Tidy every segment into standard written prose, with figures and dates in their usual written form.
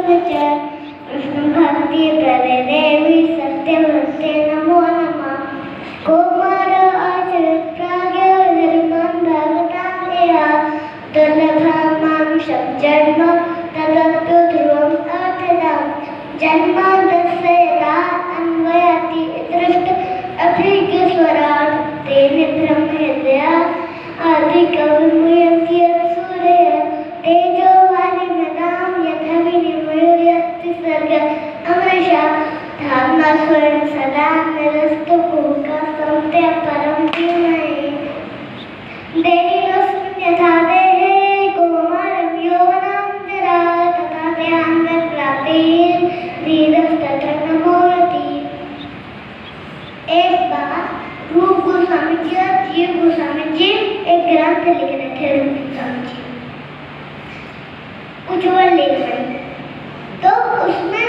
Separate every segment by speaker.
Speaker 1: भक्ति प्रदे देवी सत्यवते नमो नमः कुमार आचरित प्राज्ञ धर्मं भगवताया दुर्लभमांशं जन्म तदस्तु ध्रुवम् अर्थदाम् जन्माद्यस्य यदा अन्वयाति दृष्ट अभिज्ञस्वराट् तेन ब्रह्महृदया आदिकविमुह्यन्ति यत्सूरयः तेजो वारिमृदां यथा विनिमयो यत्ति सर्ग अमृषा धाम्ना स्वयं सदा निरस्तु कुहकं ते परं धीमहि देहिनोऽस्मिन् यथा देहे कौमारं यौवनं जरा तथा देहान्तरप्राप्तिर्धीरस्तत्र न मोहति। एक बार रूप गोस्वामी जी और जीव गोस्वामी जी एक ग्रंथ लिख रहे थे। रूप गोस्वामी जी उज्ज्वल लेखन, तो उसमें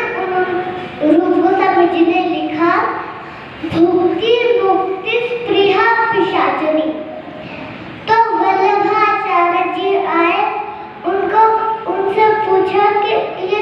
Speaker 1: रूप गोस्वामी जी ने लिखा भुक्ति मुक्ति स्पृहा पिशाचिनी। तो वल्लभाचार्य जी आए, उनसे पूछा कि ये